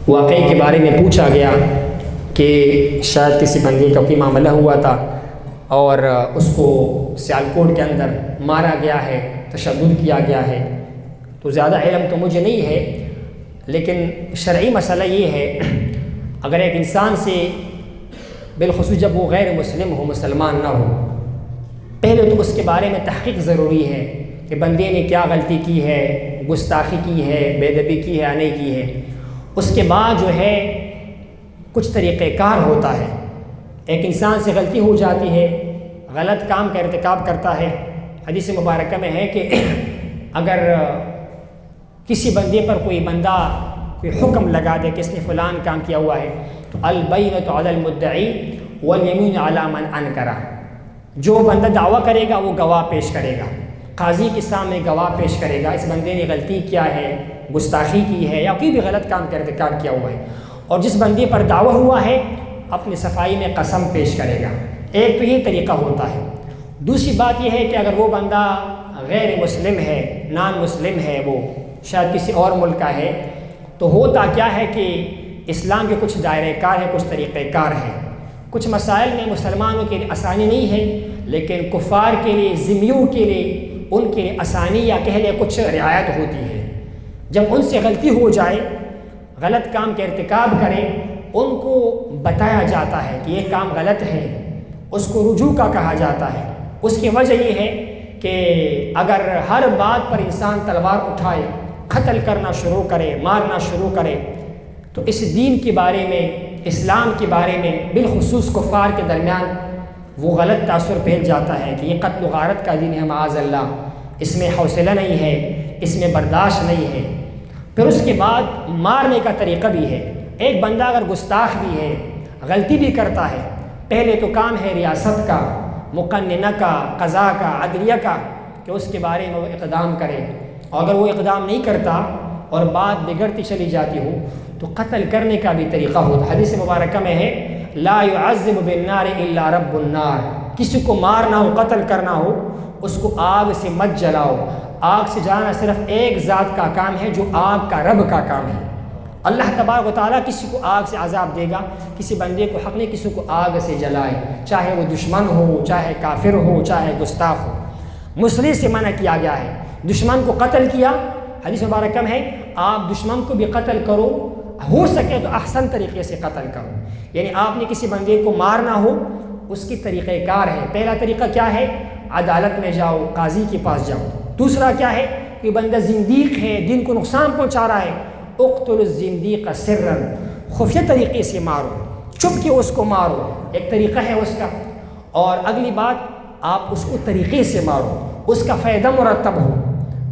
واقعے کے بارے میں پوچھا گیا کہ شاید کسی بندے کا کوئی معاملہ ہوا تھا اور اس کو سیالکوٹ کے اندر مارا گیا ہے، تشدد کیا گیا ہے۔ تو زیادہ علم تو مجھے نہیں ہے، لیکن شرعی مسئلہ یہ ہے، اگر ایک انسان سے بالخصوص جب وہ غیر مسلم ہو، مسلمان نہ ہو، پہلے تو اس کے بارے میں تحقیق ضروری ہے کہ بندے نے کیا غلطی کی ہے، گستاخی کی ہے، بے ادبی کی ہے یا نہیں کی ہے۔ اس کے بعد جو ہے کچھ طریقہ کار ہوتا ہے۔ ایک انسان سے غلطی ہو جاتی ہے، غلط کام کا ارتکاب کرتا ہے۔ حدیث مبارکہ میں ہے کہ اگر کسی بندے پر کوئی بندہ کوئی حکم لگا دے کہ اس نے فلان کام کیا ہوا ہے، تو البینۃ علی المدعی والیمین علی من انکر، جو بندہ دعویٰ کرے گا وہ گواہ پیش کرے گا، قاضی کے سامنے گواہ پیش کرے گا، اس بندے نے غلطی کیا ہے، گستاخی کی ہے یا کوئی بھی غلط کام کا ارتکاب کیا ہوا ہے، اور جس بندے پر دعویٰ ہوا ہے اپنی صفائی میں قسم پیش کرے گا۔ ایک تو یہ طریقہ ہوتا ہے۔ دوسری بات یہ ہے کہ اگر وہ بندہ غیر مسلم ہے، نان مسلم ہے، وہ شاید کسی اور ملک کا ہے، تو ہوتا کیا ہے کہ اسلام کے کچھ دائرہ کار ہے، کچھ طریقہ کار ہے۔ کچھ مسائل میں مسلمانوں کے لیے آسانی نہیں ہے، لیکن کفار کے لیے، ذمیوں کے لیے، ان کے لیے آسانی یا کہہ لیں کچھ رعایت ہوتی ہے۔ جب ان سے غلطی ہو جائے، غلط کام کا ارتکاب کرے، ان کو بتایا جاتا ہے کہ یہ کام غلط ہے، اس کو رجوع کا کہا جاتا ہے۔ اس کی وجہ یہ ہے کہ اگر ہر بات پر انسان تلوار اٹھائے، قتل کرنا شروع کرے، مارنا شروع کرے، تو اس دین کے بارے میں، اسلام کے بارے میں، بالخصوص کفار کے درمیان وہ غلط تاثر پھیل جاتا ہے کہ یہ قتل و غارت کا دین ہے، معاذ اللہ، اس میں حوصلہ نہیں ہے، اس میں برداشت نہیں ہے۔ پھر اس کے بعد مارنے کا طریقہ بھی ہے۔ ایک بندہ اگر گستاخ بھی ہے، غلطی بھی کرتا ہے، پہلے تو کام ہے ریاست کا، مقننہ کا، قضاء کا، عدلیہ کا، کہ اس کے بارے میں وہ اقدام کرے، اور اگر وہ اقدام نہیں کرتا اور بات بگڑتی چلی جاتی ہو تو قتل کرنے کا بھی طریقہ ہوتا ہے۔ حدیث مبارکہ میں ہے لا يعذب بالنار الا رب النار، کسی کو مارنا ہو، قتل کرنا ہو، اس کو آگ سے مت جلاؤ۔ آگ سے جلانا صرف ایک ذات کا کام ہے جو آگ کا رب کا کام ہے۔ اللہ تبارک و تعالیٰ کسی کو آگ سے عذاب دے گا، کسی بندے کو حق نہیں کسی کو آگ سے جلائے، چاہے وہ دشمن ہو، چاہے کافر ہو، چاہے گستاخ ہو۔ مسلم سے منع کیا گیا ہے۔ دشمن کو قتل کیا، حدیث مبارکہ میں ہے آپ دشمن کو بھی قتل کرو، ہو سکے تو احسن طریقے سے قتل کرو۔ یعنی آپ نے کسی بندے کو مارنا ہو، اس کی طریقہ کار ہے۔ پہلا طریقہ کیا ہے؟ عدالت میں جاؤ، قاضی کے پاس جاؤ۔ دوسرا کیا ہے کہ بندہ زندیق ہے، دین کو نقصان پہنچا رہا ہے، اقتل الزندیق سرا، خفیہ طریقے سے مارو، چھپ کے اس کو مارو، ایک طریقہ ہے اس کا۔ اور اگلی بات، آپ اس کو طریقے سے مارو، اس کا فائدہ مرتب ہو،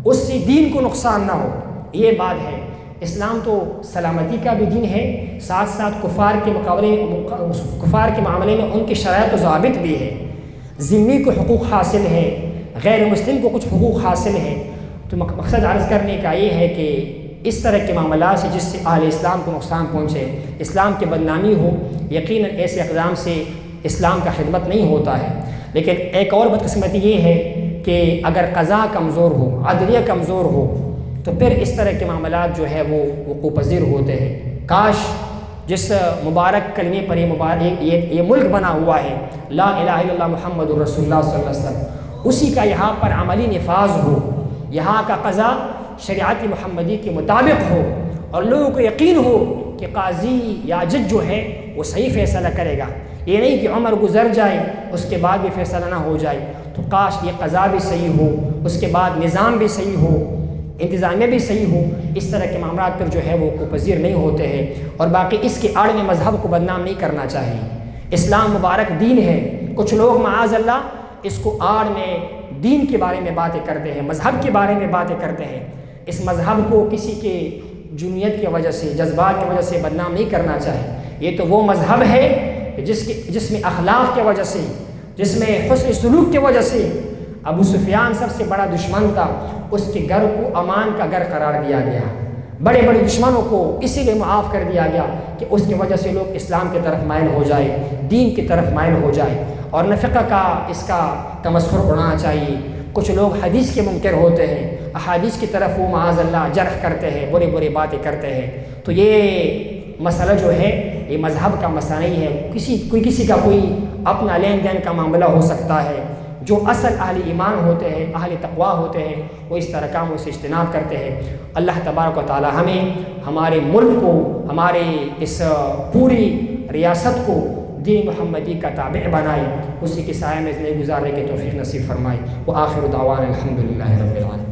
اس سے دین کو نقصان نہ ہو، یہ بات ہے۔ اسلام تو سلامتی کا بھی دین ہے، ساتھ ساتھ کفار کے معاملے میں ان کی شرائط و ضوابط بھی ہے۔ ذمی کو حقوق حاصل ہے، غیر مسلم کو کچھ حقوق حاصل ہے۔ تو مقصد عرض کرنے کا یہ ہے کہ اس طرح کے معاملات سے جس سے اہل اسلام کو نقصان پہنچے، اسلام کی بدنامی ہو، یقیناً ایسے اقدام سے اسلام کا خدمت نہیں ہوتا ہے۔ لیکن ایک اور بدقسمتی یہ ہے کہ اگر قضاء کمزور ہو، عدلیہ کمزور ہو، تو پھر اس طرح کے معاملات جو ہے وہ وقوع پذیر ہوتے ہیں۔ کاش جس مبارک کلمے پر یہ ملک بنا ہوا ہے، لا الہ الا اللہ محمد الرسول اللہ صلی اللہ علیہ وسلم، اسی کا یہاں پر عملی نفاذ ہو، یہاں کا قضاء شریعت محمدی کے مطابق ہو، اور لوگوں کو یقین ہو کہ قاضی یا جج جو ہے وہ صحیح فیصلہ کرے گا۔ یہ نہیں کہ عمر گزر جائے اس کے بعد بھی فیصلہ نہ ہو جائے۔ تو کاش یہ قضاء بھی صحیح ہو، اس کے بعد نظام بھی صحیح ہو، انتظامیہ بھی صحیح ہو۔ اس طرح کے معاملات پر جو ہے وہ وقوع پذیر نہیں ہوتے ہیں۔ اور باقی اس کے آڑ میں مذہب کو بدنام نہیں کرنا چاہیے۔ اسلام مبارک دین ہے، کچھ لوگ معاذ اللہ اس کو آڑ میں دین کے بارے میں باتیں کرتے ہیں، مذہب کے بارے میں باتیں کرتے ہیں۔ اس مذہب کو کسی کے جنونیت کی وجہ سے، جذبات کی وجہ سے بدنام نہیں کرنا چاہیے۔ یہ تو وہ مذہب ہے جس میں اخلاق کی وجہ سے، جس میں حسن سلوک کی وجہ سے ابو سفیان سب سے بڑا دشمن تھا، اس کے گھر کو امان کا گھر قرار دیا گیا۔ بڑے بڑے دشمنوں کو اسی لیے معاف کر دیا گیا کہ اس کی وجہ سے لوگ اسلام کی طرف مائل ہو جائے، دین کی طرف مائل ہو جائے۔ اور نہ فقہ کا اس کا تمسخر اڑانا چاہیے۔ کچھ لوگ حدیث کے منکر ہوتے ہیں، احادیث کی طرف وہ معاذ اللہ جرح کرتے ہیں، بری بری باتیں کرتے ہیں، تو یہ مسئلہ جو ہے یہ مذہب کا مسئلہ نہیں ہے، کسی کا کوئی اپنا لین دین کا معاملہ ہو سکتا ہے۔ جو اصل اہل ایمان ہوتے ہیں، اہل تقویٰ ہوتے ہیں، وہ اس طرح کاموں سے اجتناب کرتے ہیں۔ اللہ تبارک و تعالی ہمیں، ہمارے ملک کو، ہمارے اس پوری ریاست کو دین محمدی کا تابع بنائے، اسی کے سائے میں زندگی گزارنے کی توفیق نصیب فرمائے۔ وآخر دعوانا الحمدللہ رب العالمین۔